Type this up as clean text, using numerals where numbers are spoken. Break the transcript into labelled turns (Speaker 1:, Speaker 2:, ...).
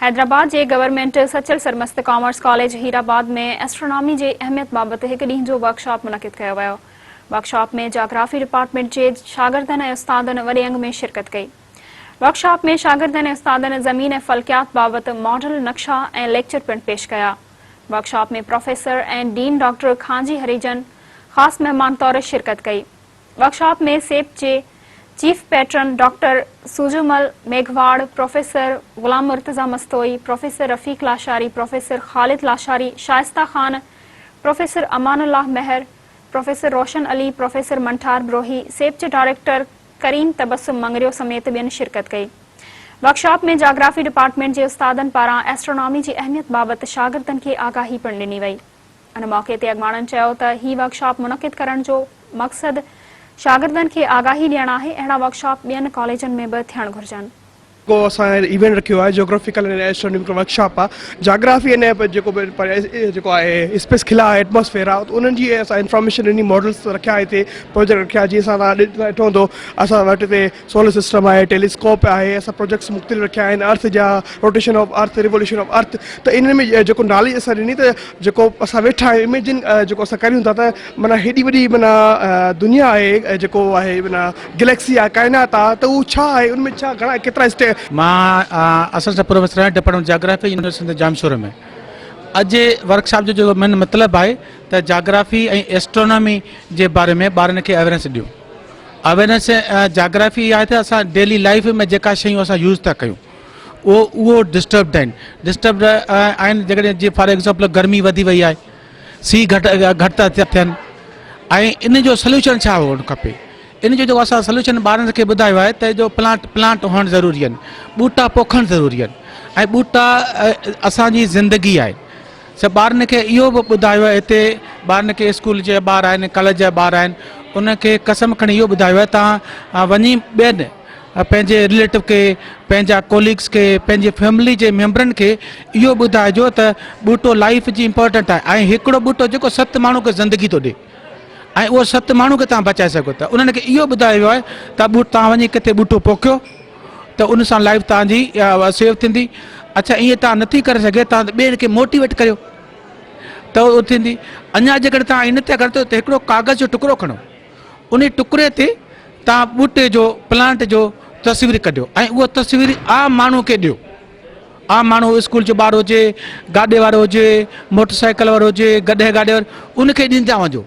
Speaker 1: हैदराबाद के government Sachal Sarmast commerce college Hirabad में astronomy की अहमियत बाबत एक ॾींहं जो वर्कशॉप मुनक़िद किया वियो। वर्कशॉप में जोग्राफी डिपार्टमेंट के शागिर्दनि ऐं उस्तादनि वॾे अंग में शिरकत कई। वर्कशॉप में शागिर्दनि ऐं उस्तादनि ज़मीन ऐं फल्कियात बाबत मॉडल नक्शा ऐं लेक्चर पिण पेश कया। वर्कशॉप में प्रोफेसर ऐं डीन डॉक्टर खांजी हरिजन ख़ास मेहमान तौर शिरकत कई। वर्कशॉप में सेप के चीफ पैट्रन डॉक्टर सुजुमल मेघवाड़, प्रोफेसर गुलाम मुर्तज़ा मस्तोई, प्रोफेसर रफ़ीक लाशारी, प्रोफेसर खालिद लाशारी, शाइस्ता खान, प्रोफेसर अमानुल्लाह मेहर, प्रोफेसर रोशन अली, प्रोफेसर मंठार ब्रोही, सेप के डायरेक्टर करीम तबस्सुम मंगरियो समेत बेन शिरकत कई। वर्कशॉप में जोग्राफी डिपार्टमेंट के उस्तादन पारां एस्ट्रोनॉमी की अहमियत बाबत शागिर्दनि के आगाही पिण ॾिनी वई। इन मौके ते अॻवाणनि चयो त ही वर्कशॉप मुनक़िद करण जो मक़सद शागिर्दनि के आगाही ॾियण आहे। अहिड़ा वर्कशॉप ॿियनि कॉलेजनि में भी थियण घुरिजनि।
Speaker 2: इवेंट रखियो है जोग्राफिकल एंड एस्ट्रोनॉमिकल वर्कशॉप आहे। जोग्राफी ने स्पेस खिला एटमॉस्फेयर आहे उन्हनि जी इंफॉर्मेशन ॾिनी, मॉडल्स रखिया हिते, प्रोजेक्ट रखिया। जीअं असां ॾिठो हूंदो असां वटि हिते सोलर सिस्टम आहे, टेलीस्कोप आहे, असां प्रोजेक्ट्स मुख़्तलिफ़ रखिया आहिनि, अर्थ जा, rotation of earth, revolution of earth. त इन में जेको नॉलेज असां ॾिनी त जेको असां वेठा आहियूं इमेजिन जेको असां करियूं था त माना हेॾी वॾी माना दुनिया आहे, जेको आहे माना गैलेक्सी आहे, काइनात आहे, त उहो छा आहे, उनमें छा घणा केतिरा स्टेप।
Speaker 3: मां असिस्टेंट प्रोफेसर आहियां डिपार्टमेंट जोग्राफी यूनिवर्सिटी जामशोर में। अॼु वर्कशॉप जो मेन मतिलबु आहे त जोग्राफी ऐं एस्ट्रोनॉमी जे बारे में ॿारनि खे अवेयरनेस ॾियूं। अवेयरनेस जोग्राफी आहे त असां डेली लाइफ में जेका शयूं असां यूज़ था कयूं उहो डिस्टर्ब्ड आहिनि। जेकॾहिं जीअं फॉर एग्ज़ाम्पल गर्मी वधी वई आहे, सी घटि था थियनि, ऐं इन जो सोल्यूशन छा हुअणु खपे। इन जो जेको असां सोल्यूशन ॿारनि खे ॿुधायो आहे त जो प्लांट हुअणु ज़रूरी आहिनि, ॿूटा पोखणु ज़रूरी आहिनि, ऐं ॿूटा असांजी ज़िंदगी आहे। सभु ॿारनि खे इहो बि ॿुधायो आहे। हिते ॿारनि खे स्कूल जे ॿार आहिनि, कॉलेज जा ॿार आहिनि, उनखे कसम खणी इहो ॿुधायो आहे तव्हां वञी ॿियनि पंहिंजे रिलेटिव खे, पंहिंजा कोलीग्स खे, पंहिंजे फैमिली जे मेंबरनि खे इहो ॿुधाइजो त ॿूटो लाइफ जी इम्पोर्टेंट आहे, ऐं हिकिड़ो ॿूटो जेको 7 माण्हू खे ज़िंदगी थो ॾिए, ऐं उहो 7 माण्हू खे तव्हां बचाए सघो था। उन्हनि खे इहो ॿुधायो आहे त तव्हां वञी किथे ॿूटो पोखियो त उन सां लाइफ तव्हांजी सेव थींदी। अच्छा, ईअं तव्हां नथी करे सघे, तव्हां ॿियनि खे मोटिवेट करियो त उहो थींदी। अञा जेकॾहिं तव्हां इन ते अगरि त हिकिड़ो कागज़ जो टुकड़ो खणो, उन टुकड़े ते तव्हां ॿूटे जो, प्लांट जो तस्वीर कढियो, ऐं उहा तस्वीर आम माण्हू खे ॾियो। आम माण्हू स्कूल जो ॿार हुजे, गाॾे वारो हुजे, मोटरसाइकिल वारो हुजे, गॾे गाॾे वारो, उनखे ॾींदा वञो।